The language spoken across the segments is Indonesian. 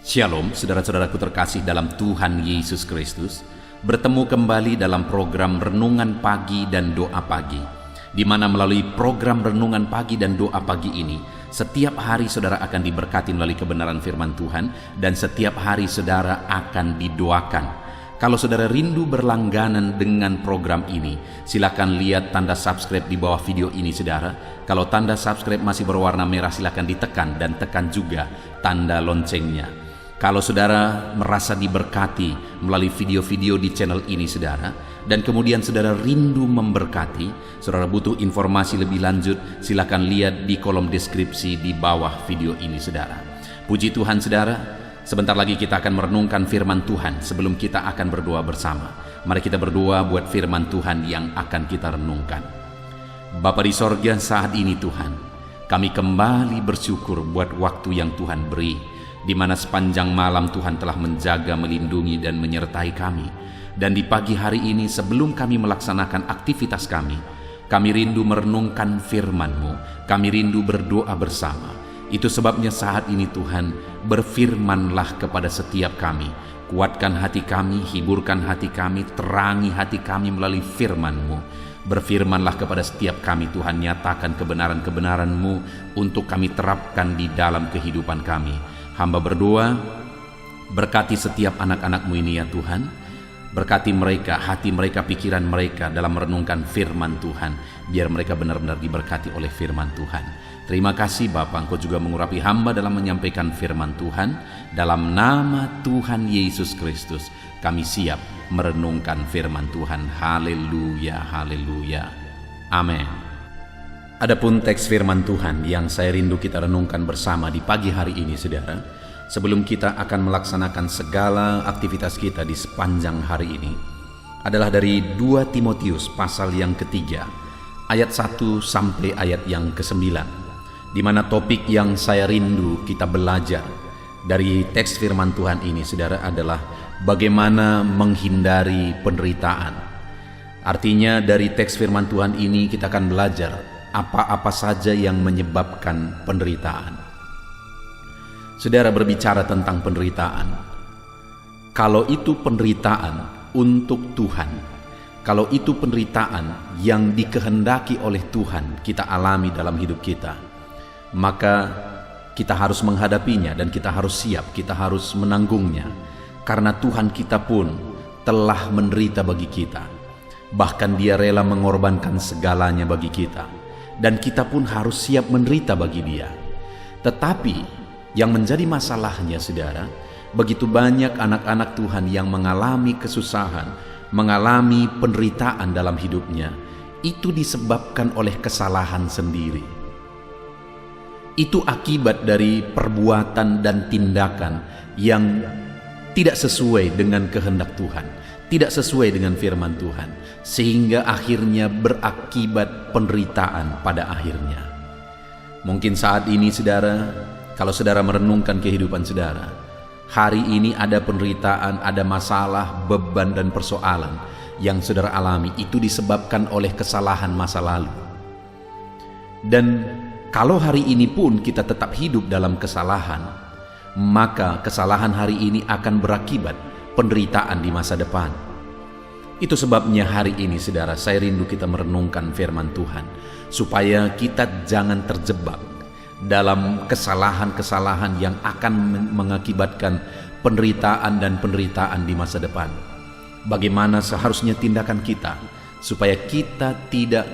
Shalom, saudara-saudaraku terkasih dalam Tuhan Yesus Kristus. Bertemu kembali dalam program Renungan Pagi dan Doa Pagi, di mana melalui program Renungan Pagi dan Doa Pagi ini, setiap hari saudara akan diberkati melalui kebenaran firman Tuhan, dan setiap hari saudara akan didoakan. Kalau saudara rindu berlangganan dengan program ini, silakan lihat tanda subscribe di bawah video ini saudara. Kalau tanda subscribe masih berwarna merah, silakan ditekan dan tekan juga tanda loncengnya. Kalau saudara merasa diberkati melalui video-video di channel ini saudara, dan kemudian saudara rindu memberkati, saudara butuh informasi lebih lanjut, silakan lihat di kolom deskripsi di bawah video ini saudara. Puji Tuhan saudara, sebentar lagi kita akan merenungkan firman Tuhan. Sebelum kita akan berdoa bersama, mari kita berdoa buat firman Tuhan yang akan kita renungkan. Bapa di sorga, saat ini Tuhan, kami kembali bersyukur buat waktu yang Tuhan beri, di mana sepanjang malam Tuhan telah menjaga, melindungi, dan menyertai kami. Dan di pagi hari ini sebelum kami melaksanakan aktivitas kami rindu merenungkan firman-Mu, kami rindu berdoa bersama. Itu sebabnya saat ini Tuhan, berfirmanlah kepada setiap kami. Kuatkan hati kami, hiburkan hati kami, terangi hati kami melalui firman-Mu. Berfirmanlah kepada setiap kami Tuhan, nyatakan kebenaran-kebenaran-Mu untuk kami terapkan di dalam kehidupan kami. Hamba berdoa, berkati setiap anak-anak-Mu ini ya Tuhan. Berkati mereka, hati mereka, pikiran mereka dalam merenungkan firman Tuhan, biar mereka benar-benar diberkati oleh firman Tuhan. Terima kasih Bapa, Engkau juga mengurapi hamba dalam menyampaikan firman Tuhan. Dalam nama Tuhan Yesus Kristus, kami siap merenungkan firman Tuhan. Haleluya, haleluya, amin. Adapun teks firman Tuhan yang saya rindu kita renungkan bersama di pagi hari ini saudara, sebelum kita akan melaksanakan segala aktivitas kita di sepanjang hari ini, adalah dari 2 Timotius pasal yang ketiga, ayat 1 sampai ayat yang ke-9, di mana topik yang saya rindu kita belajar dari teks firman Tuhan ini saudara adalah bagaimana menghindari penderitaan. Artinya dari teks firman Tuhan ini kita akan belajar apa-apa saja yang menyebabkan penderitaan. Saudara, berbicara tentang penderitaan, kalau itu penderitaan untuk Tuhan, kalau itu penderitaan yang dikehendaki oleh Tuhan kita alami dalam hidup kita, maka kita harus menghadapinya dan kita harus siap, kita harus menanggungnya, karena Tuhan kita pun telah menderita bagi kita. Bahkan Dia rela mengorbankan segalanya bagi kita, dan kita pun harus siap menderita bagi Dia. Tetapi yang menjadi masalahnya saudara, begitu banyak anak-anak Tuhan yang mengalami kesusahan, mengalami penderitaan dalam hidupnya, itu disebabkan oleh kesalahan sendiri. Itu akibat dari perbuatan dan tindakan yang tidak sesuai dengan kehendak Tuhan, tidak sesuai dengan firman Tuhan, sehingga akhirnya berakibat penderitaan pada akhirnya. Mungkin saat ini saudara, kalau saudara merenungkan kehidupan saudara, hari ini ada penderitaan, ada masalah, beban dan persoalan yang saudara alami, itu disebabkan oleh kesalahan masa lalu. Dan kalau hari ini pun kita tetap hidup dalam kesalahan, maka kesalahan hari ini akan berakibat penderitaan di masa depan. Itu sebabnya hari ini saudara, saya rindu kita merenungkan firman Tuhan, supaya kita jangan terjebak dalam kesalahan-kesalahan yang akan mengakibatkan penderitaan dan penderitaan di masa depan. Bagaimana seharusnya tindakan kita supaya kita tidak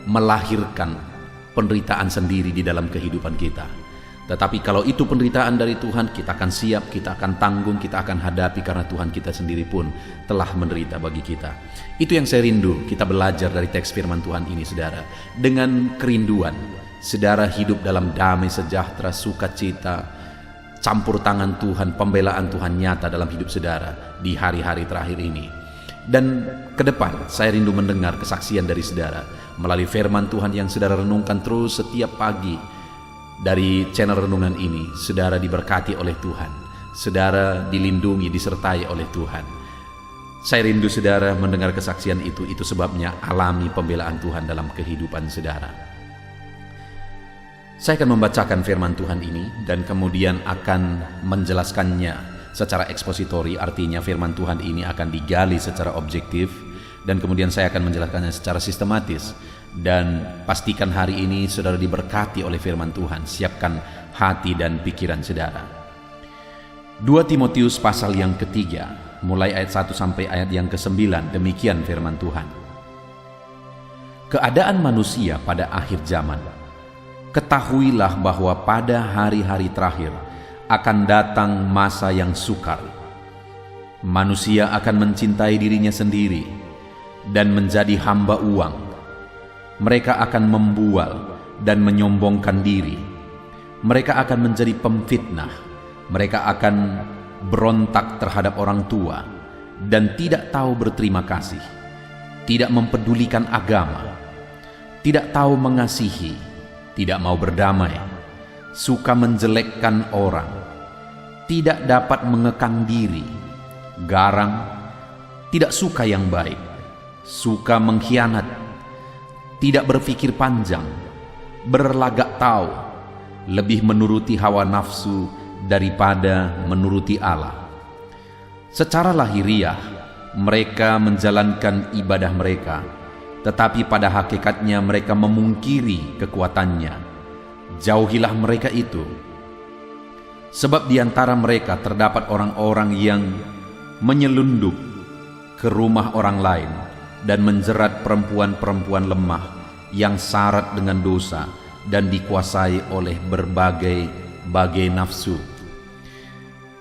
melahirkan penderitaan sendiri di dalam kehidupan kita. Tetapi kalau itu penderitaan dari Tuhan, kita akan siap, kita akan tanggung, kita akan hadapi, karena Tuhan kita sendiri pun telah menderita bagi kita. Itu yang saya rindu kita belajar dari teks firman Tuhan ini saudara. Dengan kerinduan saudara hidup dalam damai sejahtera, sukacita, campur tangan Tuhan, pembelaan Tuhan nyata dalam hidup saudara di hari-hari terakhir ini. Dan ke depan saya rindu mendengar kesaksian dari saudara melalui firman Tuhan yang saudara renungkan terus setiap pagi. Dari channel renungan ini, saudara diberkati oleh Tuhan, saudara dilindungi, disertai oleh Tuhan. Saya rindu saudara mendengar kesaksian itu sebabnya alami pembelaan Tuhan dalam kehidupan saudara. Saya akan membacakan firman Tuhan ini dan kemudian akan menjelaskannya secara ekspositori, artinya firman Tuhan ini akan digali secara objektif dan kemudian saya akan menjelaskannya secara sistematis. Dan pastikan hari ini saudara diberkati oleh firman Tuhan. Siapkan hati dan pikiran saudara. 2 Timotius pasal yang ketiga, mulai ayat 1 sampai ayat yang ke-9, demikian firman Tuhan. Keadaan manusia pada akhir zaman. Ketahuilah bahwa pada hari-hari terakhir akan datang masa yang sukar. Manusia akan mencintai dirinya sendiri dan menjadi hamba uang. Mereka akan membual dan menyombongkan diri. Mereka akan menjadi pemfitnah. Mereka akan berontak terhadap orang tua dan tidak tahu berterima kasih, tidak mempedulikan agama, tidak tahu mengasihi, tidak mau berdamai, suka menjelekkan orang, tidak dapat mengekang diri, garang, tidak suka yang baik, suka mengkhianat, tidak berpikir panjang, berlagak tahu, lebih menuruti hawa nafsu daripada menuruti Allah. Secara lahiriah mereka menjalankan ibadah mereka, tetapi pada hakikatnya mereka memungkiri kekuatannya. Jauhilah mereka itu. Sebab di antara mereka terdapat orang-orang yang menyelundup ke rumah orang lain dan menjerat perempuan-perempuan lemah yang syarat dengan dosa dan dikuasai oleh berbagai nafsu,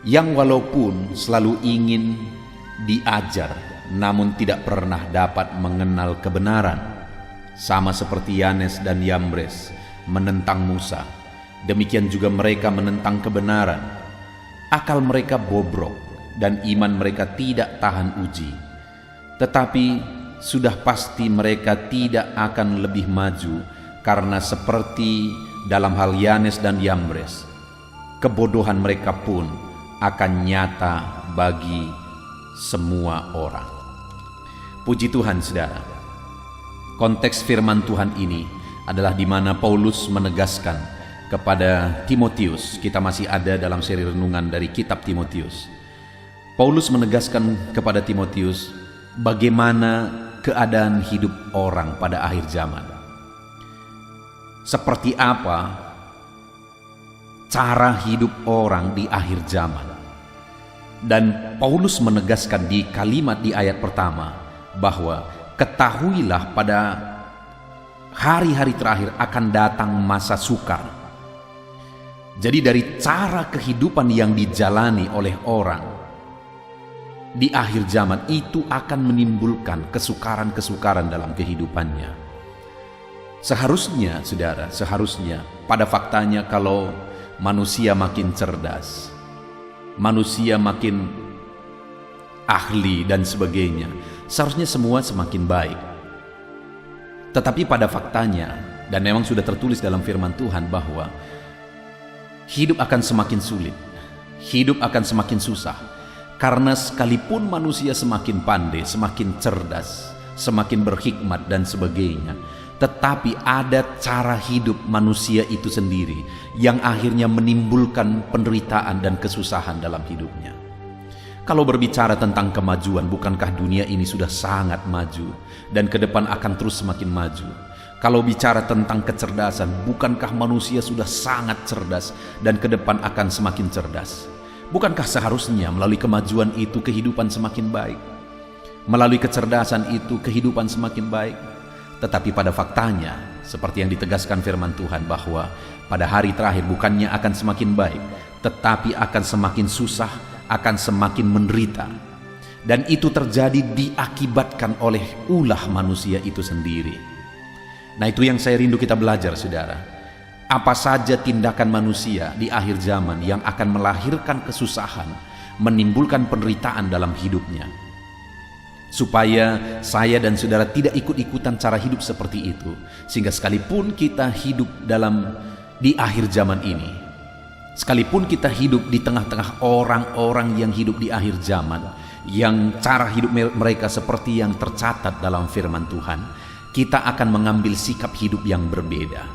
yang walaupun selalu ingin diajar namun tidak pernah dapat mengenal kebenaran, sama seperti Yanes dan Yambres menentang Musa. Demikian juga mereka menentang kebenaran. Akal mereka bobrok dan iman mereka tidak tahan uji. Tetapi sudah pasti mereka tidak akan lebih maju, karena seperti dalam hal Yanes dan Yambres, kebodohan mereka pun akan nyata bagi semua orang. Puji Tuhan saudara. Konteks firman Tuhan ini adalah di mana Paulus menegaskan kepada Timotius. Kita masih ada dalam seri renungan dari kitab Timotius. Paulus menegaskan kepada Timotius bagaimana keadaan hidup orang pada akhir zaman. Seperti apa cara hidup orang di akhir zaman. Dan Paulus menegaskan di kalimat di ayat pertama bahwa ketahuilah pada hari-hari terakhir akan datang masa sukar. Jadi dari cara kehidupan yang dijalani oleh orang di akhir zaman itu akan menimbulkan kesukaran-kesukaran dalam kehidupannya. Seharusnya saudara, pada faktanya kalau manusia makin cerdas, manusia makin ahli dan sebagainya, seharusnya semua semakin baik. Tetapi pada faktanya, dan memang sudah tertulis dalam firman Tuhan bahwa hidup akan semakin sulit, hidup akan semakin susah, karena sekalipun manusia semakin pandai, semakin cerdas, semakin berhikmat dan sebagainya, tetapi ada cara hidup manusia itu sendiri yang akhirnya menimbulkan penderitaan dan kesusahan dalam hidupnya. Kalau berbicara tentang kemajuan, bukankah dunia ini sudah sangat maju dan ke depan akan terus semakin maju? Kalau bicara tentang kecerdasan, bukankah manusia sudah sangat cerdas dan ke depan akan semakin cerdas? Bukankah seharusnya melalui kemajuan itu kehidupan semakin baik? Melalui kecerdasan itu kehidupan semakin baik? Tetapi pada faktanya, seperti yang ditegaskan firman Tuhan bahwa pada hari terakhir bukannya akan semakin baik, tetapi akan semakin susah, akan semakin menderita. Dan itu terjadi diakibatkan oleh ulah manusia itu sendiri. Nah, itu yang saya rindu kita belajar saudara. Apa saja tindakan manusia di akhir zaman yang akan melahirkan kesusahan, menimbulkan penderitaan dalam hidupnya. Supaya saya dan saudara tidak ikut-ikutan cara hidup seperti itu, sehingga sekalipun kita hidup di akhir zaman ini, sekalipun kita hidup di tengah-tengah orang-orang yang hidup di akhir zaman, yang cara hidup mereka seperti yang tercatat dalam firman Tuhan, kita akan mengambil sikap hidup yang berbeda.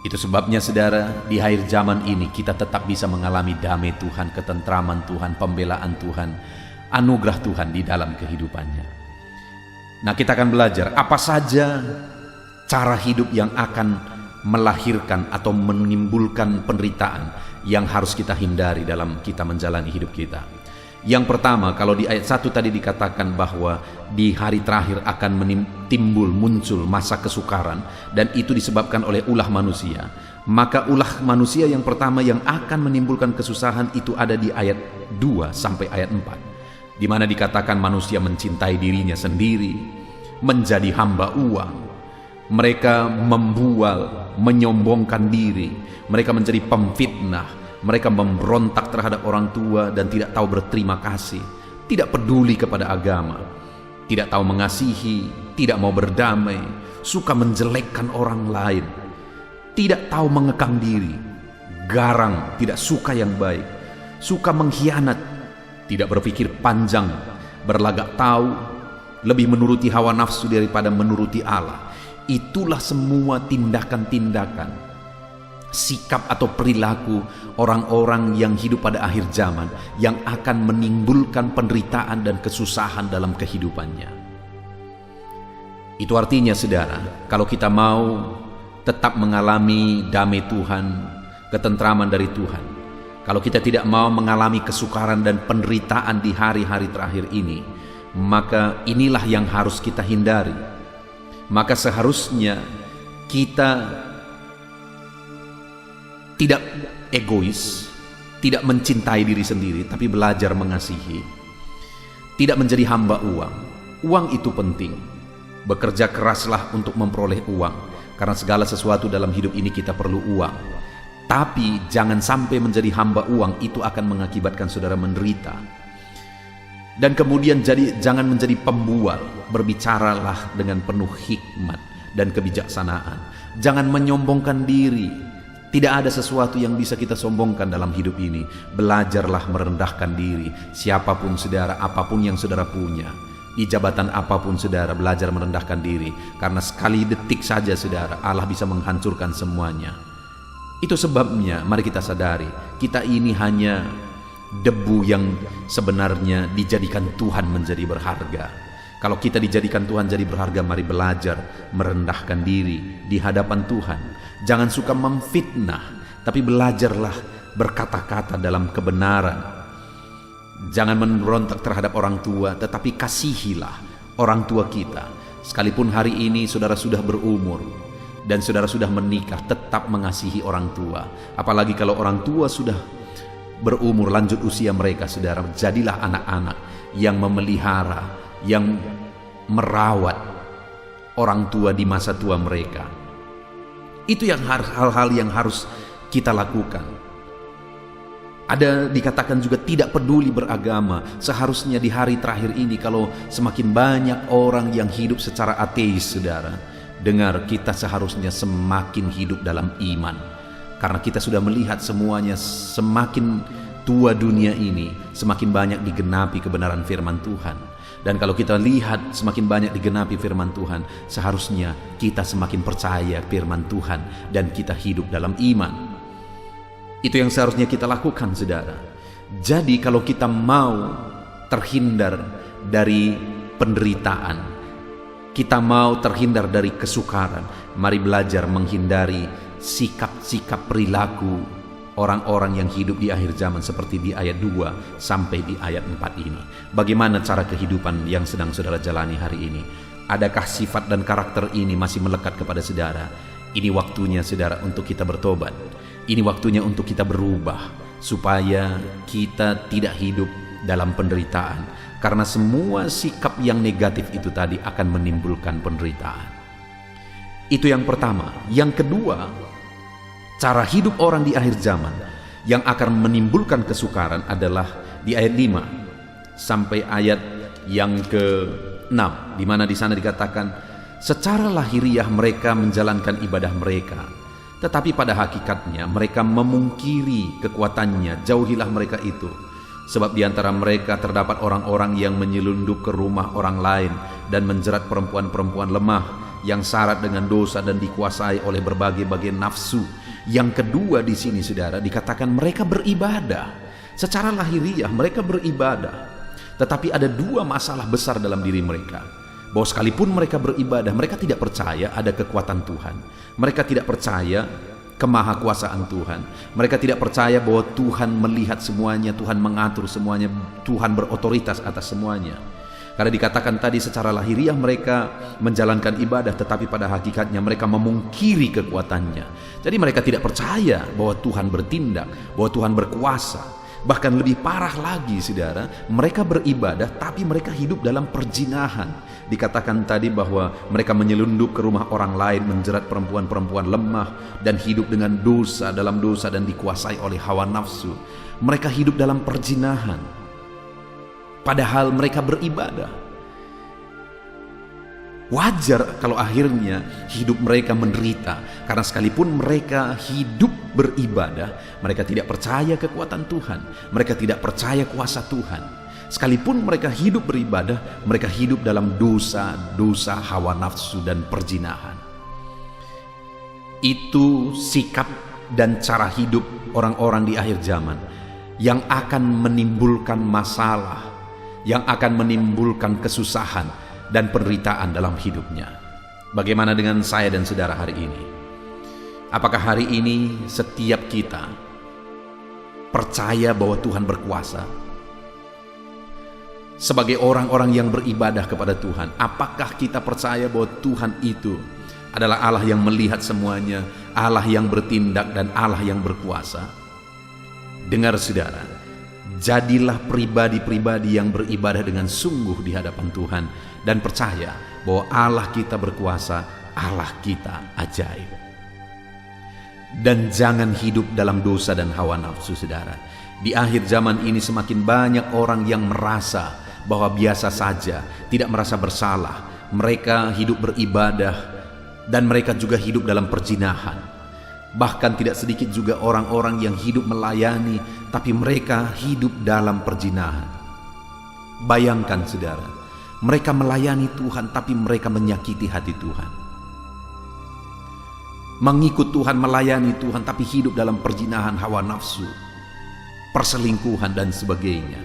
Itu sebabnya saudara, di akhir zaman ini kita tetap bisa mengalami damai Tuhan, ketentraman Tuhan, pembelaan Tuhan, anugerah Tuhan di dalam kehidupannya. Nah, kita akan belajar apa saja cara hidup yang akan melahirkan atau menimbulkan penderitaan yang harus kita hindari dalam kita menjalani hidup kita. Yang pertama, kalau di ayat 1 tadi dikatakan bahwa di hari terakhir akan muncul masa kesukaran, dan itu disebabkan oleh ulah manusia. Maka ulah manusia yang pertama yang akan menimbulkan kesusahan itu ada di ayat 2 sampai ayat 4, di mana dikatakan manusia mencintai dirinya sendiri, menjadi hamba uang, mereka membual, menyombongkan diri, mereka menjadi pemfitnah, mereka memberontak terhadap orang tua dan tidak tahu berterima kasih, tidak peduli kepada agama, tidak tahu mengasihi, tidak mau berdamai, suka menjelekkan orang lain, tidak tahu mengekang diri, garang, tidak suka yang baik, suka mengkhianat, tidak berpikir panjang, berlagak tahu, lebih menuruti hawa nafsu daripada menuruti Allah. Itulah semua tindakan-tindakan, sikap atau perilaku orang-orang yang hidup pada akhir zaman yang akan menimbulkan penderitaan dan kesusahan dalam kehidupannya. Itu artinya saudara, kalau kita mau tetap mengalami damai Tuhan, ketentraman dari Tuhan, kalau kita tidak mau mengalami kesukaran dan penderitaan di hari-hari terakhir ini, maka inilah yang harus kita hindari. Maka seharusnya kita tidak egois, tidak mencintai diri sendiri, tapi belajar mengasihi. Tidak menjadi hamba uang. Uang itu penting. Bekerja keraslah untuk memperoleh uang, karena segala sesuatu dalam hidup ini kita perlu uang. Tapi jangan sampai menjadi hamba uang, itu akan mengakibatkan saudara menderita. Dan kemudian jangan menjadi pembual. Berbicaralah dengan penuh hikmat dan kebijaksanaan. Jangan menyombongkan diri. Tidak ada sesuatu yang bisa kita sombongkan dalam hidup ini. Belajarlah merendahkan diri. Siapapun saudara, apapun yang saudara punya, di jabatan apapun saudara, belajar merendahkan diri. Karena sekali detik saja saudara, Allah bisa menghancurkan semuanya. Itu sebabnya mari kita sadari, kita ini hanya debu yang sebenarnya dijadikan Tuhan menjadi berharga. Kalau kita dijadikan Tuhan jadi berharga, mari belajar merendahkan diri di hadapan Tuhan. Jangan suka memfitnah, tapi belajarlah berkata-kata dalam kebenaran. Jangan memberontak terhadap orang tua, tetapi kasihilah orang tua kita. Sekalipun hari ini saudara sudah berumur dan saudara sudah menikah, tetap mengasihi orang tua. Apalagi kalau orang tua sudah berumur, lanjut usia mereka, saudara, jadilah anak-anak yang memelihara, yang merawat orang tua di masa tua mereka. Itu yang hal-hal yang harus kita lakukan. Ada dikatakan juga tidak peduli beragama. Seharusnya di hari terakhir ini, kalau semakin banyak orang yang hidup secara ateis, saudara, dengar, kita seharusnya semakin hidup dalam iman. Karena kita sudah melihat semuanya, semakin tua dunia ini, semakin banyak digenapi kebenaran firman Tuhan. Dan kalau kita lihat semakin banyak digenapi firman Tuhan, seharusnya kita semakin percaya firman Tuhan dan kita hidup dalam iman. Itu yang seharusnya kita lakukan, saudara. Jadi kalau kita mau terhindar dari penderitaan, kita mau terhindar dari kesukaran, mari belajar menghindari sikap-sikap perilaku orang-orang yang hidup di akhir zaman seperti di ayat 2 sampai di ayat 4 ini. Bagaimana cara kehidupan yang sedang saudara jalani hari ini? Adakah sifat dan karakter ini masih melekat kepada saudara? Ini waktunya saudara untuk kita bertobat. Ini waktunya untuk kita berubah, supaya kita tidak hidup dalam penderitaan. Karena semua sikap yang negatif itu tadi akan menimbulkan penderitaan. Itu yang pertama. Yang kedua, cara hidup orang di akhir zaman yang akan menimbulkan kesukaran adalah di ayat 5 sampai ayat yang ke-6, di mana di sana dikatakan, secara lahiriah mereka menjalankan ibadah mereka, tetapi pada hakikatnya mereka memungkiri kekuatannya. Jauhilah mereka itu, sebab di antara mereka terdapat orang-orang yang menyelundup ke rumah orang lain dan menjerat perempuan-perempuan lemah yang syarat dengan dosa dan dikuasai oleh berbagai-bagai nafsu. Yang kedua di sini saudara dikatakan mereka beribadah. Secara lahiriah mereka beribadah. Tetapi ada dua masalah besar dalam diri mereka. Bahwa sekalipun mereka beribadah, mereka tidak percaya ada kekuatan Tuhan. Mereka tidak percaya kemahakuasaan Tuhan. Mereka tidak percaya bahwa Tuhan melihat semuanya, Tuhan mengatur semuanya, Tuhan berotoritas atas semuanya. Karena dikatakan tadi secara lahiriah mereka menjalankan ibadah, tetapi pada hakikatnya mereka memungkiri kekuatannya. Jadi mereka tidak percaya bahwa Tuhan bertindak, bahwa Tuhan berkuasa. Bahkan lebih parah lagi saudara, mereka beribadah tapi mereka hidup dalam perjinahan. Dikatakan tadi bahwa mereka menyelundup ke rumah orang lain, menjerat perempuan-perempuan lemah, dan hidup dengan dosa, dalam dosa dan dikuasai oleh hawa nafsu. Mereka hidup dalam perjinahan padahal mereka beribadah. Wajar kalau akhirnya hidup mereka menderita, karena sekalipun mereka hidup beribadah, mereka tidak percaya kekuatan Tuhan, mereka tidak percaya kuasa Tuhan. Sekalipun mereka hidup beribadah, mereka hidup dalam dosa hawa nafsu dan perjinahan. Itu sikap dan cara hidup orang-orang di akhir zaman yang akan menimbulkan masalah, yang akan menimbulkan kesusahan dan penderitaan dalam hidupnya. Bagaimana dengan saya dan saudara hari ini? Apakah hari ini setiap kita percaya bahwa Tuhan berkuasa? Sebagai orang-orang yang beribadah kepada Tuhan, apakah kita percaya bahwa Tuhan itu adalah Allah yang melihat semuanya, Allah yang bertindak dan Allah yang berkuasa? Dengar saudara, jadilah pribadi-pribadi yang beribadah dengan sungguh di hadapan Tuhan, dan percaya bahwa Allah kita berkuasa, Allah kita ajaib. Dan jangan hidup dalam dosa dan hawa nafsu saudara. Di akhir zaman ini semakin banyak orang yang merasa bahwa biasa saja, tidak merasa bersalah. Mereka hidup beribadah dan mereka juga hidup dalam perjinahan. Bahkan tidak sedikit juga orang-orang yang hidup melayani, tapi mereka hidup dalam perjinahan. Bayangkan saudara, mereka melayani Tuhan tapi mereka menyakiti hati Tuhan. Mengikut Tuhan, melayani Tuhan tapi hidup dalam perjinahan hawa nafsu, perselingkuhan dan sebagainya.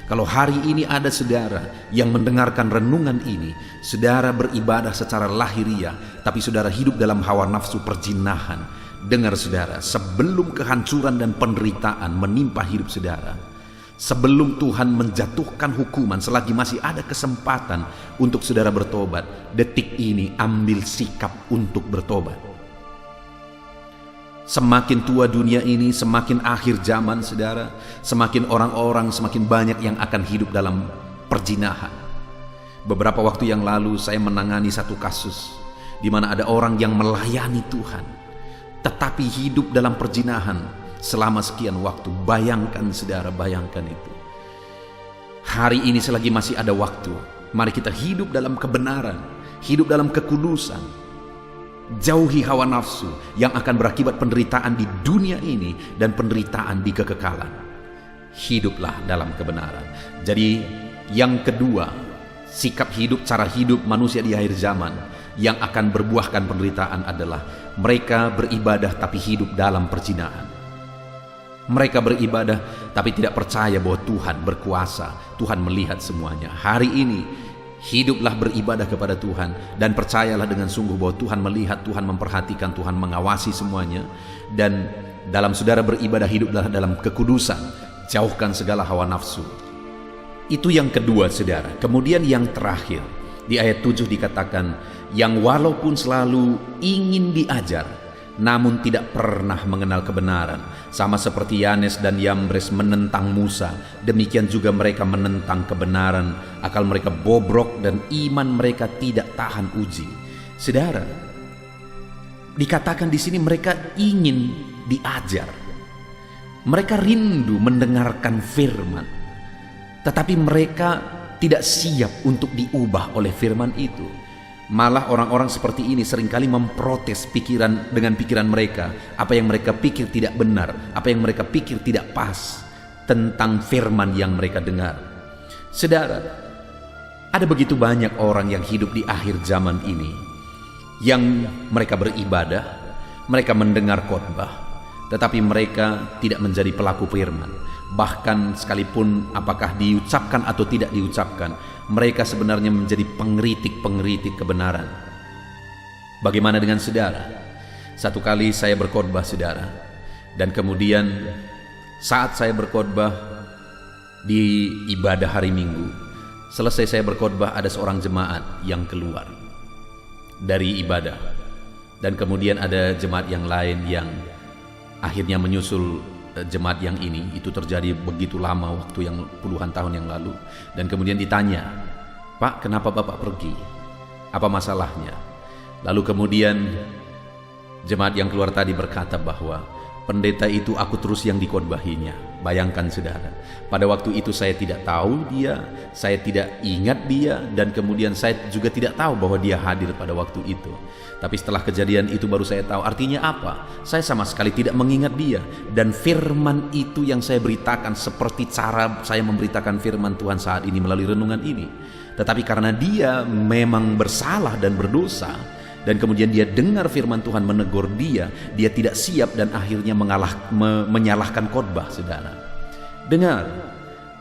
Kalau hari ini ada saudara yang mendengarkan renungan ini, saudara beribadah secara lahiriah tapi saudara hidup dalam hawa nafsu perjinahan, dengar saudara, sebelum kehancuran dan penderitaan menimpa hidup saudara, sebelum Tuhan menjatuhkan hukuman, selagi masih ada kesempatan untuk saudara bertobat, detik ini ambil sikap untuk bertobat. Semakin tua dunia ini, semakin akhir zaman saudara, semakin orang-orang, semakin banyak yang akan hidup dalam perjinahan. Beberapa waktu yang lalu saya menangani satu kasus di mana ada orang yang melayani Tuhan tetapi hidup dalam perjinahan selama sekian waktu. Bayangkan saudara, bayangkan itu. Hari ini selagi masih ada waktu, mari kita hidup dalam kebenaran, hidup dalam kekudusan. Jauhi hawa nafsu yang akan berakibat penderitaan di dunia ini dan penderitaan di kekekalan. Hiduplah dalam kebenaran. Jadi yang kedua, sikap hidup, cara hidup manusia di akhir zaman yang akan berbuahkan penderitaan adalah mereka beribadah tapi hidup dalam perjinahan. Mereka beribadah tapi tidak percaya bahwa Tuhan berkuasa, Tuhan melihat semuanya. Hari ini hiduplah beribadah kepada Tuhan dan percayalah dengan sungguh bahwa Tuhan melihat, Tuhan memperhatikan, Tuhan mengawasi semuanya. Dan dalam saudara beribadah, hiduplah dalam kekudusan, jauhkan segala hawa nafsu. Itu yang kedua saudara. Kemudian yang terakhir, di ayat 7 dikatakan, yang walaupun selalu ingin diajar namun tidak pernah mengenal kebenaran, sama seperti Yanes dan Yambres menentang Musa, demikian juga mereka menentang kebenaran. Akal mereka bobrok dan iman mereka tidak tahan uji. Saudara, dikatakan di sini mereka ingin diajar, mereka rindu mendengarkan firman, tetapi mereka tidak siap untuk diubah oleh firman itu. Malah orang-orang seperti ini seringkali memprotes dengan pikiran mereka. Apa yang mereka pikir tidak benar, apa yang mereka pikir tidak pas tentang firman yang mereka dengar. Saudara, ada begitu banyak orang yang hidup di akhir zaman ini yang mereka beribadah, mereka mendengar khotbah, tetapi mereka tidak menjadi pelaku firman. Bahkan sekalipun apakah diucapkan atau tidak diucapkan, mereka sebenarnya menjadi pengkritik kebenaran. Bagaimana dengan saudara? Satu kali saya berkhotbah, saudara, dan kemudian saat saya berkhotbah di ibadah hari Minggu, selesai saya berkhotbah, ada seorang jemaat yang keluar dari ibadah, dan kemudian ada jemaat yang lain yang akhirnya menyusul jemaat yang ini. Itu terjadi begitu lama, waktu yang puluhan tahun yang lalu. Dan kemudian ditanya, "Pak, kenapa Bapak pergi? Apa masalahnya?" Lalu kemudian jemaat yang keluar tadi berkata bahwa pendeta itu aku terus yang dikhotbahinya. Bayangkan saudara, pada waktu itu saya tidak tahu dia, saya tidak ingat dia, dan kemudian saya juga tidak tahu bahwa dia hadir pada waktu itu. Tapi setelah kejadian itu baru saya tahu artinya apa. Saya sama sekali tidak mengingat dia, dan firman itu yang saya beritakan seperti cara saya memberitakan firman Tuhan saat ini melalui renungan ini. Tetapi karena dia memang bersalah dan berdosa, dan kemudian dia dengar firman Tuhan menegur dia tidak siap dan akhirnya menyalahkan khotbah, saudara. Dengar,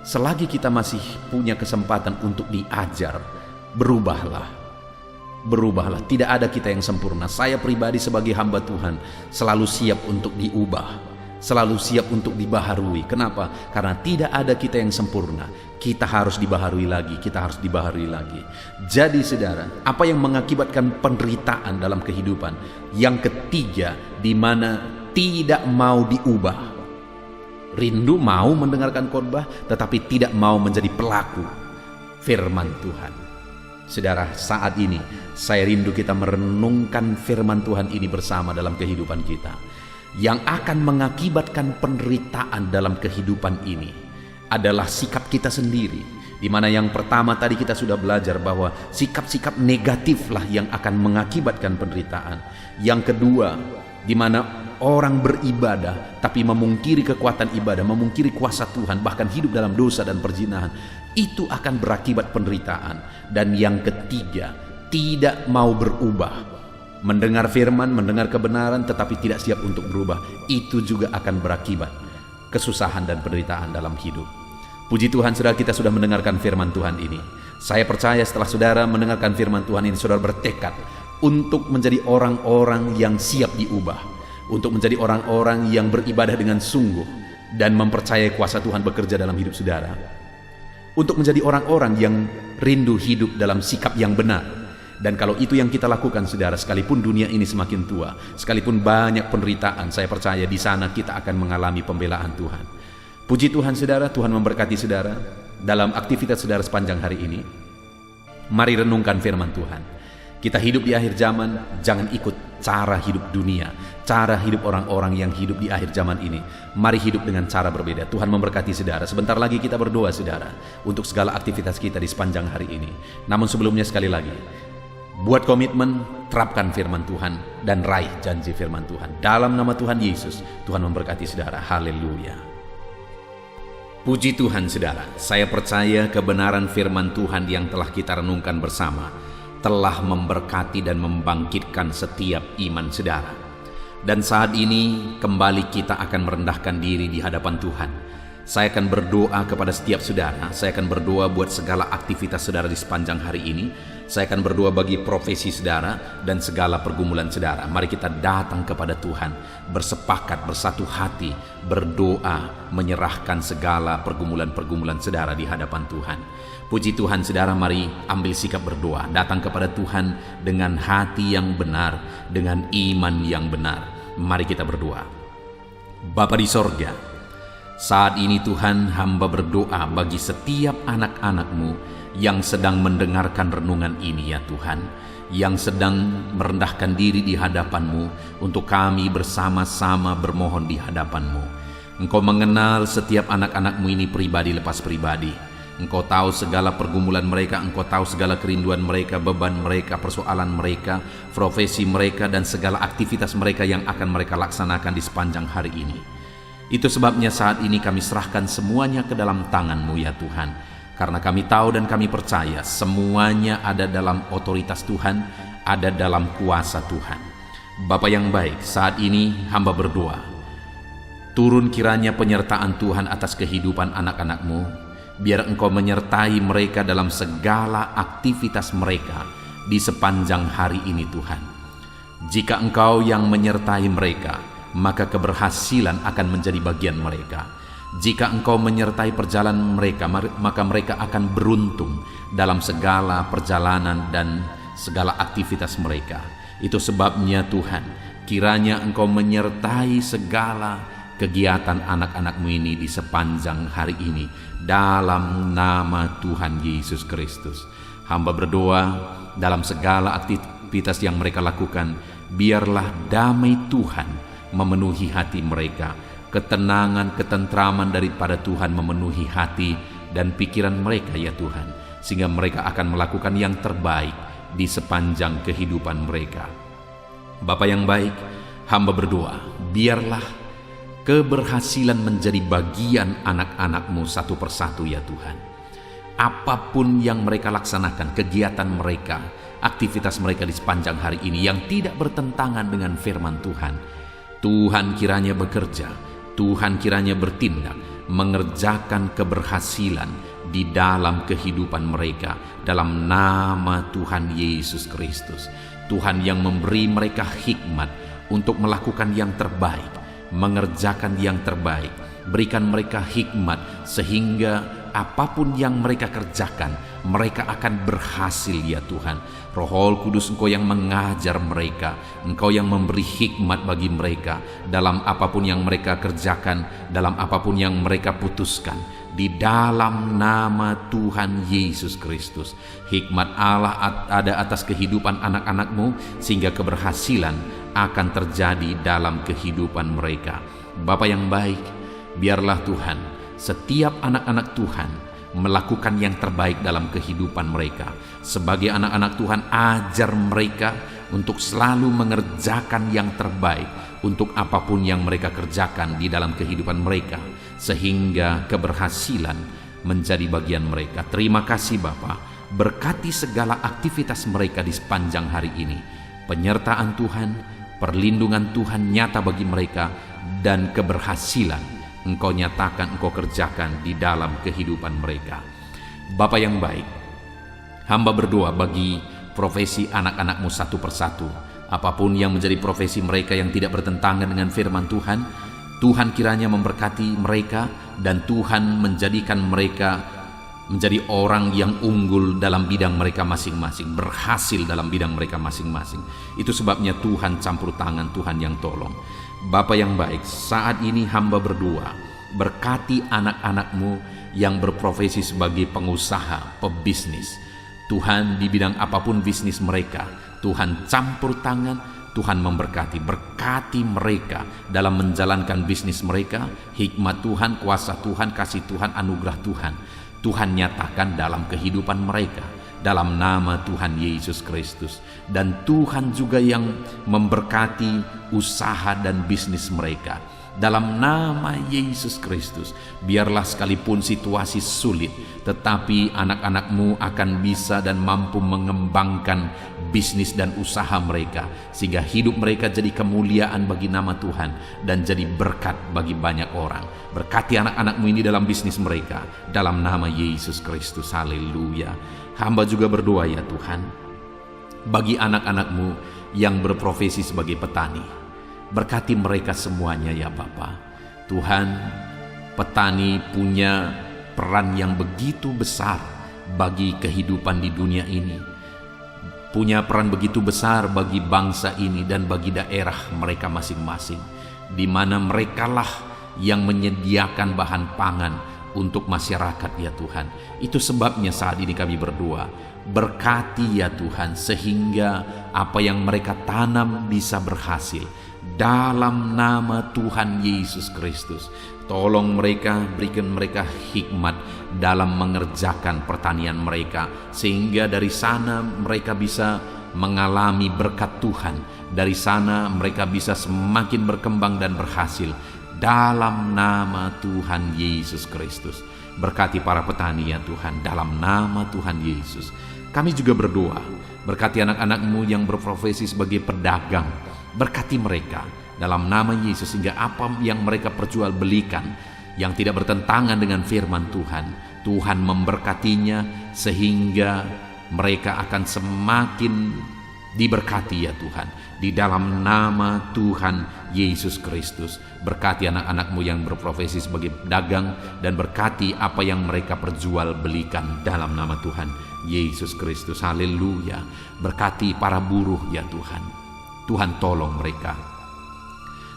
selagi kita masih punya kesempatan untuk diajar, berubahlah. Tidak ada kita yang sempurna. Saya pribadi sebagai hamba Tuhan selalu siap untuk diubah, selalu siap untuk dibaharui. Kenapa? Karena tidak ada kita yang sempurna. Kita harus dibaharui lagi, Jadi saudara, apa yang mengakibatkan penderitaan dalam kehidupan? Yang ketiga, di mana tidak mau diubah. Rindu mau mendengarkan khotbah, tetapi tidak mau menjadi pelaku firman Tuhan. Saudara, saat ini saya rindu kita merenungkan firman Tuhan ini bersama dalam kehidupan kita, yang akan mengakibatkan penderitaan dalam kehidupan ini adalah sikap kita sendiri. Di mana yang pertama tadi kita sudah belajar bahwa sikap-sikap negatiflah yang akan mengakibatkan penderitaan. Yang kedua, di mana orang beribadah tapi memungkiri kekuatan ibadah, memungkiri kuasa Tuhan, bahkan hidup dalam dosa dan perzinahan, itu akan berakibat penderitaan. Dan yang ketiga, tidak mau berubah. Mendengar firman, mendengar kebenaran, tetapi tidak siap untuk berubah, itu juga akan berakibat kesusahan dan penderitaan dalam hidup. Puji Tuhan, saudara, kita sudah mendengarkan firman Tuhan ini. Saya percaya setelah saudara mendengarkan firman Tuhan ini, saudara bertekad untuk menjadi orang-orang yang siap diubah, untuk menjadi orang-orang yang beribadah dengan sungguh dan mempercayai kuasa Tuhan bekerja dalam hidup saudara, untuk menjadi orang-orang yang rindu hidup dalam sikap yang benar. Dan kalau itu yang kita lakukan, saudara, sekalipun dunia ini semakin tua, sekalipun banyak penderitaan, saya percaya di sana kita akan mengalami pembelaan Tuhan. Puji Tuhan, saudara, Tuhan memberkati saudara dalam aktivitas saudara sepanjang hari ini. Mari renungkan firman Tuhan. Kita hidup di akhir zaman, jangan ikut cara hidup dunia, cara hidup orang-orang yang hidup di akhir zaman ini. Mari hidup dengan cara berbeda. Tuhan memberkati saudara. Sebentar lagi kita berdoa, saudara, untuk segala aktivitas kita di sepanjang hari ini. Namun sebelumnya, sekali lagi, buat komitmen, terapkan firman Tuhan, dan raih janji firman Tuhan. Dalam nama Tuhan Yesus, Tuhan memberkati saudara. Haleluya. Puji Tuhan, saudara, saya percaya kebenaran firman Tuhan yang telah kita renungkan bersama telah memberkati dan membangkitkan setiap iman saudara. Dan saat ini kembali kita akan merendahkan diri di hadapan Tuhan. Saya akan berdoa kepada setiap saudara. Saya akan berdoa buat segala aktivitas saudara di sepanjang hari ini. Saya akan berdoa bagi profesi saudara dan segala pergumulan saudara. Mari kita datang kepada Tuhan, bersepakat, bersatu hati, berdoa, menyerahkan segala pergumulan-pergumulan saudara di hadapan Tuhan. Puji Tuhan, saudara, mari ambil sikap berdoa. Datang kepada Tuhan dengan hati yang benar, dengan iman yang benar. Mari kita berdoa. Bapa di sorga, saat ini Tuhan, hamba berdoa bagi setiap anak-anak-Mu yang sedang mendengarkan renungan ini, ya Tuhan, yang sedang merendahkan diri di hadapan-Mu, untuk kami bersama-sama bermohon di hadapan-Mu. Engkau mengenal setiap anak-anak-Mu ini pribadi lepas pribadi. Engkau tahu segala pergumulan mereka, Engkau tahu segala kerinduan mereka, beban mereka, persoalan mereka, profesi mereka, dan segala aktivitas mereka yang akan mereka laksanakan di sepanjang hari ini. Itu sebabnya saat ini kami serahkan semuanya ke dalam tangan-Mu, ya Tuhan. Karena kami tahu dan kami percaya semuanya ada dalam otoritas Tuhan, ada dalam kuasa Tuhan. Bapa yang baik, saat ini hamba berdoa, turun kiranya penyertaan Tuhan atas kehidupan anak-anak-Mu, biar Engkau menyertai mereka dalam segala aktivitas mereka di sepanjang hari ini Tuhan. Jika Engkau yang menyertai mereka, maka keberhasilan akan menjadi bagian mereka. Jika Engkau menyertai perjalanan mereka, maka mereka akan beruntung dalam segala perjalanan dan segala aktivitas mereka. Itu sebabnya Tuhan, kiranya Engkau menyertai segala kegiatan anak-anak-Mu ini di sepanjang hari ini, dalam nama Tuhan Yesus Kristus. Hamba berdoa, dalam segala aktivitas yang mereka lakukan, biarlah damai Tuhan memenuhi hati mereka, ketenangan, ketentraman daripada Tuhan memenuhi hati dan pikiran mereka ya Tuhan, sehingga mereka akan melakukan yang terbaik di sepanjang kehidupan mereka. Bapa yang baik, hamba berdoa, biarlah keberhasilan menjadi bagian anak-anak-Mu satu persatu ya Tuhan. Apapun yang mereka laksanakan, kegiatan mereka, aktivitas mereka di sepanjang hari ini yang tidak bertentangan dengan firman Tuhan, Tuhan kiranya bekerja, Tuhan kiranya bertindak, mengerjakan keberhasilan di dalam kehidupan mereka, dalam nama Tuhan Yesus Kristus. Tuhan yang memberi mereka hikmat untuk melakukan yang terbaik, mengerjakan yang terbaik. Berikan mereka hikmat sehingga apapun yang mereka kerjakan, mereka akan berhasil ya Tuhan. Roh Kudus, Engkau yang mengajar mereka, Engkau yang memberi hikmat bagi mereka dalam apapun yang mereka kerjakan, dalam apapun yang mereka putuskan, di dalam nama Tuhan Yesus Kristus. Hikmat Allah ada atas kehidupan anak-anak-Mu, sehingga keberhasilan akan terjadi dalam kehidupan mereka. Bapa yang baik, biarlah Tuhan, setiap anak-anak Tuhan melakukan yang terbaik dalam kehidupan mereka. Sebagai anak-anak Tuhan, ajar mereka untuk selalu mengerjakan yang terbaik untuk apapun yang mereka kerjakan di dalam kehidupan mereka, sehingga keberhasilan menjadi bagian mereka. Terima kasih Bapa, berkati segala aktivitas mereka di sepanjang hari ini. Penyertaan Tuhan, perlindungan Tuhan nyata bagi mereka, dan keberhasilan Engkau nyatakan, Engkau kerjakan di dalam kehidupan mereka. Bapa yang baik, hamba berdoa bagi profesi anak-anak-Mu satu persatu. Apapun yang menjadi profesi mereka yang tidak bertentangan dengan firman Tuhan, Tuhan kiranya memberkati mereka, dan Tuhan menjadikan mereka menjadi orang yang unggul dalam bidang mereka masing-masing, berhasil dalam bidang mereka masing-masing. Itu sebabnya Tuhan campur tangan, Tuhan yang tolong. Bapa yang baik, saat ini hamba berdoa, berkati anak-anak-Mu yang berprofesi sebagai pengusaha, pebisnis. Tuhan, di bidang apapun bisnis mereka, Tuhan campur tangan, Tuhan memberkati. Berkati mereka dalam menjalankan bisnis mereka. Hikmat Tuhan, kuasa Tuhan, kasih Tuhan, anugerah Tuhan, Tuhan nyatakan dalam kehidupan mereka, dalam nama Tuhan Yesus Kristus. Dan Tuhan juga yang memberkati usaha dan bisnis mereka, dalam nama Yesus Kristus. Biarlah sekalipun situasi sulit, tetapi anak-anak-Mu akan bisa dan mampu mengembangkan bisnis dan usaha mereka, sehingga hidup mereka jadi kemuliaan bagi nama Tuhan dan jadi berkat bagi banyak orang. Berkati anak-anak-Mu ini dalam bisnis mereka, dalam nama Yesus Kristus. Haleluya. Hamba juga berdoa ya Tuhan, bagi anak-anak-Mu yang berprofesi sebagai petani. Berkati mereka semuanya ya Bapa. Tuhan, petani punya peran yang begitu besar bagi kehidupan di dunia ini. Punya peran begitu besar bagi bangsa ini dan bagi daerah mereka masing-masing, di mana merekalah yang menyediakan bahan pangan untuk masyarakat ya Tuhan. Itu sebabnya saat ini kami berdoa, berkati ya Tuhan, sehingga apa yang mereka tanam bisa berhasil dalam nama Tuhan Yesus Kristus. Tolong mereka, berikan mereka hikmat dalam mengerjakan pertanian mereka, sehingga dari sana mereka bisa mengalami berkat Tuhan. Dari sana mereka bisa semakin berkembang dan berhasil dalam nama Tuhan Yesus Kristus. Berkati para petani ya Tuhan, dalam nama Tuhan Yesus. Kami juga berdoa, berkati anak-anak-Mu yang berprofesi sebagai pedagang. Berkati mereka dalam nama Yesus, sehingga apa yang mereka perjualbelikan yang tidak bertentangan dengan firman Tuhan, Tuhan memberkatinya sehingga mereka akan semakin diberkati ya Tuhan. Di dalam nama Tuhan Yesus Kristus, berkati anak-anak-Mu yang berprofesi sebagai pedagang, dan berkati apa yang mereka perjualbelikan dalam nama Tuhan Yesus Kristus. Haleluya. Berkati para buruh ya Tuhan. Tuhan tolong mereka.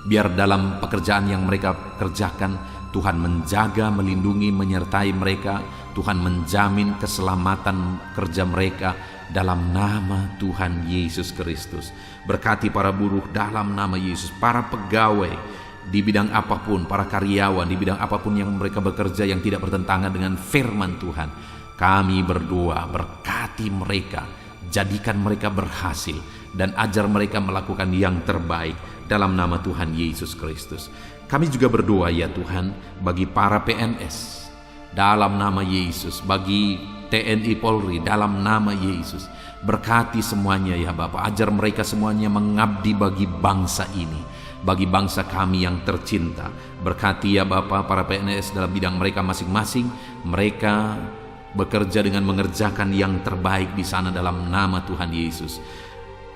Biar dalam pekerjaan yang mereka kerjakan, Tuhan menjaga, melindungi, menyertai mereka. Tuhan menjamin keselamatan kerja mereka dalam nama Tuhan Yesus Kristus. Berkati para buruh dalam nama Yesus, para pegawai di bidang apapun, para karyawan di bidang apapun yang mereka bekerja yang tidak bertentangan dengan firman Tuhan. Kami berdoa, berkati mereka, jadikan mereka berhasil, dan ajar mereka melakukan yang terbaik dalam nama Tuhan Yesus Kristus. Kami juga berdoa ya Tuhan bagi para PNS dalam nama Yesus, bagi TNI Polri dalam nama Yesus. Berkati semuanya ya Bapa, ajar mereka semuanya mengabdi bagi bangsa ini, bagi bangsa kami yang tercinta. Berkati ya Bapa para PNS dalam bidang mereka masing-masing. Mereka bekerja dengan mengerjakan yang terbaik di sana dalam nama Tuhan Yesus.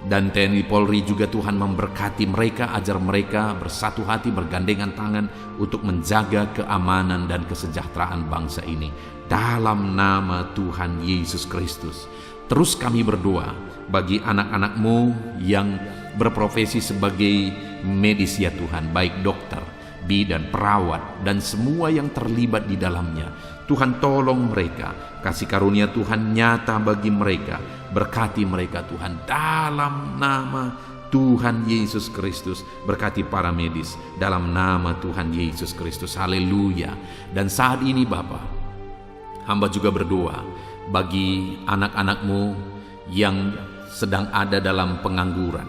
Dan TNI Polri juga Tuhan memberkati mereka, ajar mereka bersatu hati, bergandengan tangan untuk menjaga keamanan dan kesejahteraan bangsa ini dalam nama Tuhan Yesus Kristus. Terus kami berdoa bagi anak-anak-Mu yang berprofesi sebagai medis ya Tuhan, baik dokter, bidan, perawat, dan semua yang terlibat di dalamnya. Tuhan tolong mereka, kasih karunia Tuhan nyata bagi mereka. Berkati mereka Tuhan dalam nama Tuhan Yesus Kristus. Berkati para medis dalam nama Tuhan Yesus Kristus. Haleluya. Dan saat ini Bapa, hamba juga berdoa bagi anak-anak-Mu yang sedang ada dalam pengangguran.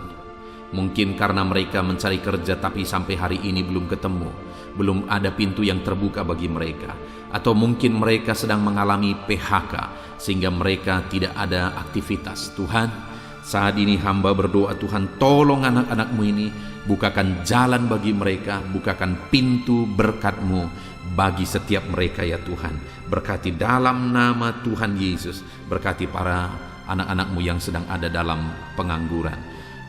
Mungkin karena mereka mencari kerja tapi sampai hari ini belum ketemu, belum ada pintu yang terbuka bagi mereka. Atau mungkin mereka sedang mengalami PHK sehingga mereka tidak ada aktivitas. Tuhan, saat ini hamba berdoa, Tuhan tolong anak-anak-Mu ini, bukakan jalan bagi mereka, bukakan pintu berkat-Mu bagi setiap mereka ya Tuhan. Berkati dalam nama Tuhan Yesus, berkati para anak-anak-Mu yang sedang ada dalam pengangguran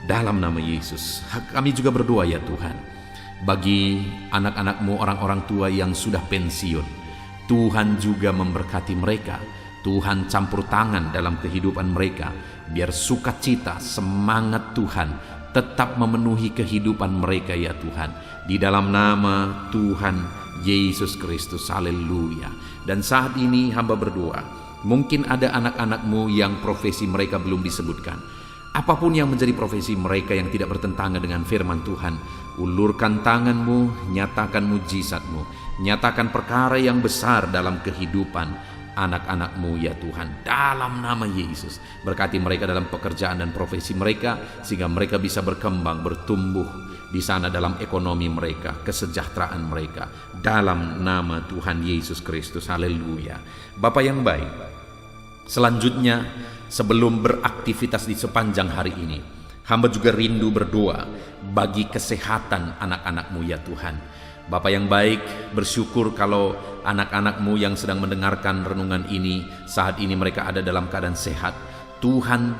dalam nama Yesus. Kami juga berdoa ya Tuhan bagi anak-anak-Mu, orang-orang tua yang sudah pensiun. Tuhan juga memberkati mereka. Tuhan campur tangan dalam kehidupan mereka, biar sukacita, semangat Tuhan tetap memenuhi kehidupan mereka ya Tuhan, di dalam nama Tuhan Yesus Kristus. Haleluya. Dan saat ini hamba berdoa, mungkin ada anak-anak-Mu yang profesi mereka belum disebutkan. Apapun yang menjadi profesi mereka yang tidak bertentangan dengan firman Tuhan, ulurkan tangan-Mu, nyatakan mujizat-Mu, nyatakan perkara yang besar dalam kehidupan anak-anak-Mu ya Tuhan, dalam nama Yesus. Berkati mereka dalam pekerjaan dan profesi mereka, sehingga mereka bisa berkembang, bertumbuh di sana dalam ekonomi mereka, kesejahteraan mereka, dalam nama Tuhan Yesus Kristus. Haleluya. Bapa yang baik, selanjutnya sebelum beraktivitas di sepanjang hari ini, hamba juga rindu berdoa bagi kesehatan anak-anak-Mu ya Tuhan. Bapa yang baik, bersyukur kalau anak-anak-Mu yang sedang mendengarkan renungan ini, saat ini mereka ada dalam keadaan sehat. Tuhan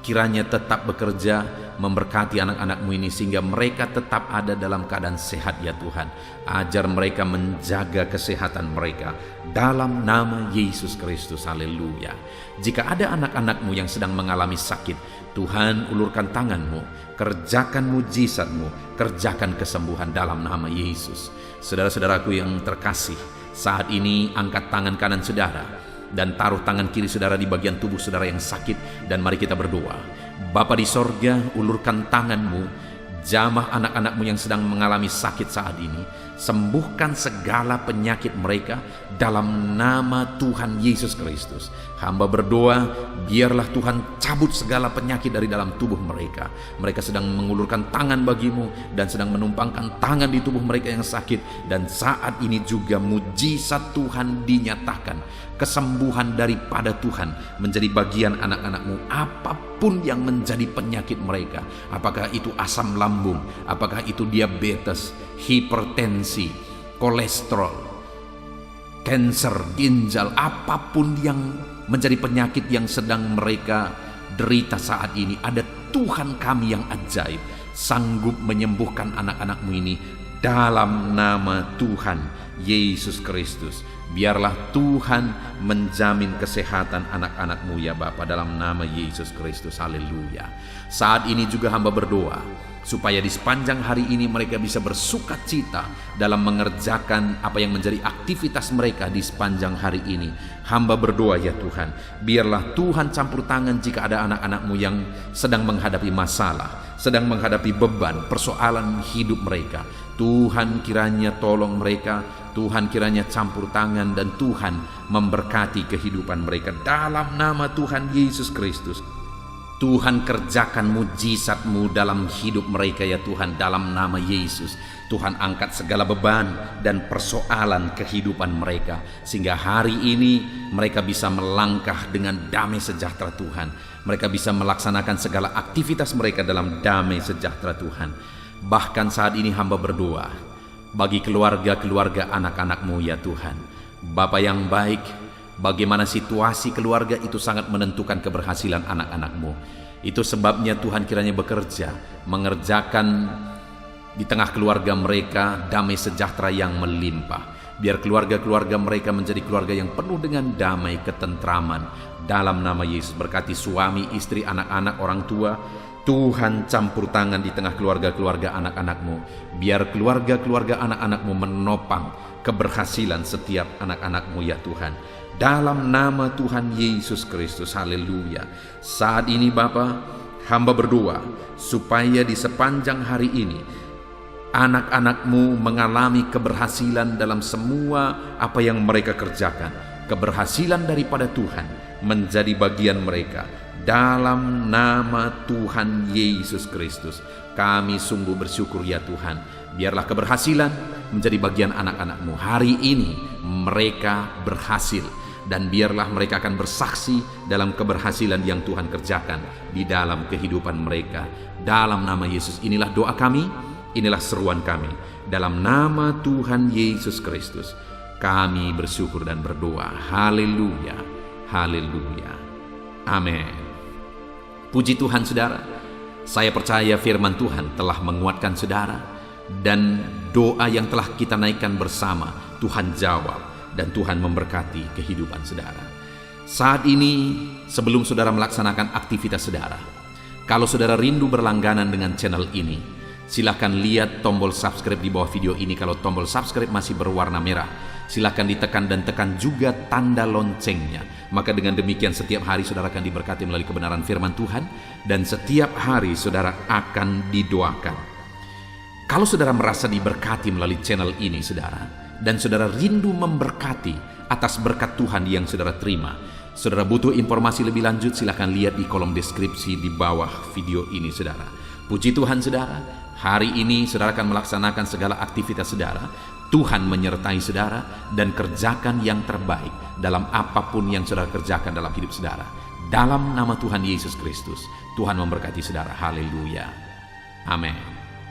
kiranya tetap bekerja memberkati anak-anak-Mu ini sehingga mereka tetap ada dalam keadaan sehat ya Tuhan. Ajar mereka menjaga kesehatan mereka dalam nama Yesus Kristus. Haleluya. Jika ada anak-anak-Mu yang sedang mengalami sakit, Tuhan ulurkan tangan-Mu, kerjakan mujizat-Mu, kerjakan kesembuhan dalam nama Yesus. Saudara-saudaraku yang terkasih, saat ini angkat tangan kanan saudara dan taruh tangan kiri saudara di bagian tubuh saudara yang sakit, dan mari kita berdoa. Bapa di sorga, ulurkan tangan-Mu Jamah anak-anak-Mu yang sedang mengalami sakit saat ini, sembuhkan segala penyakit mereka dalam nama Tuhan Yesus Kristus. Hamba berdoa, biarlah Tuhan cabut segala penyakit dari dalam tubuh mereka. Mereka sedang mengulurkan tangan bagi-Mu dan sedang menumpangkan tangan di tubuh mereka yang sakit. Dan saat ini juga mujizat Tuhan dinyatakan. Kesembuhan daripada Tuhan menjadi bagian anak-anak-Mu. Apapun yang menjadi penyakit mereka, apakah itu asam lambung, apakah itu diabetes, hipertensi, kolesterol, kanker ginjal, apapun yang menjadi penyakit yang sedang mereka derita saat ini, ada Tuhan kami yang ajaib sanggup menyembuhkan anak-anak-Mu ini dalam nama Tuhan Yesus Kristus. Biarlah Tuhan menjamin kesehatan anak-anak-Mu ya Bapa, dalam nama Yesus Kristus. Haleluya. Saat ini juga hamba berdoa supaya di sepanjang hari ini mereka bisa bersukacita dalam mengerjakan apa yang menjadi aktivitas mereka di sepanjang hari ini. Hamba berdoa ya Tuhan, biarlah Tuhan campur tangan jika ada anak-anak-Mu yang sedang menghadapi masalah, sedang menghadapi beban, persoalan hidup mereka. Tuhan kiranya tolong mereka, Tuhan kiranya campur tangan, dan Tuhan memberkati kehidupan mereka dalam nama Tuhan Yesus Kristus. Tuhan kerjakan mujizat-Mu dalam hidup mereka ya Tuhan, dalam nama Yesus. Tuhan angkat segala beban dan persoalan kehidupan mereka, sehingga hari ini mereka bisa melangkah dengan damai sejahtera Tuhan. Mereka bisa melaksanakan segala aktivitas mereka dalam damai sejahtera Tuhan. Bahkan saat ini hamba berdoa bagi keluarga-keluarga anak-anak-Mu ya Tuhan. Bapa yang baik, bagaimana situasi keluarga itu sangat menentukan keberhasilan anak-anak-Mu. Itu sebabnya Tuhan kiranya bekerja, mengerjakan di tengah keluarga mereka damai sejahtera yang melimpah. Biar keluarga-keluarga mereka menjadi keluarga yang penuh dengan damai ketentraman. Dalam nama Yesus, berkati suami, istri, anak-anak, orang tua. Tuhan campur tangan di tengah keluarga-keluarga anak-anak-Mu. Biar keluarga-keluarga anak-anak-Mu menopang keberhasilan setiap anak-anak-Mu ya Tuhan. Dalam nama Tuhan Yesus Kristus. Haleluya. Saat ini Bapa, hamba berdoa supaya di sepanjang hari ini anak-anak-Mu mengalami keberhasilan dalam semua apa yang mereka kerjakan. Keberhasilan daripada Tuhan menjadi bagian mereka. Dalam nama Tuhan Yesus Kristus, kami sungguh bersyukur ya Tuhan. Biarlah keberhasilan menjadi bagian anak-anak-Mu. Hari ini mereka berhasil, dan biarlah mereka akan bersaksi dalam keberhasilan yang Tuhan kerjakan di dalam kehidupan mereka. Dalam nama Yesus, inilah doa kami, inilah seruan kami. Dalam nama Tuhan Yesus Kristus, kami bersyukur dan berdoa. Haleluya, haleluya, amin. Puji Tuhan saudara, saya percaya firman Tuhan telah menguatkan saudara, dan doa yang telah kita naikkan bersama Tuhan jawab, dan Tuhan memberkati kehidupan saudara. Saat ini sebelum saudara melaksanakan aktivitas saudara, kalau saudara rindu berlangganan dengan channel ini, silahkan lihat tombol subscribe di bawah video ini. Kalau tombol subscribe masih berwarna merah, silahkan ditekan dan tekan juga tanda loncengnya. Maka dengan demikian setiap hari saudara akan diberkati melalui kebenaran firman Tuhan, dan setiap hari saudara akan didoakan. Kalau saudara merasa diberkati melalui channel ini saudara, dan saudara rindu memberkati atas berkat Tuhan yang saudara terima, saudara butuh informasi lebih lanjut, silahkan lihat di kolom deskripsi di bawah video ini saudara. Puji Tuhan saudara, hari ini saudara akan melaksanakan segala aktivitas saudara. Tuhan menyertai saudara, dan kerjakan yang terbaik dalam apapun yang saudara kerjakan dalam hidup saudara. Dalam nama Tuhan Yesus Kristus, Tuhan memberkati saudara. Haleluya, amin.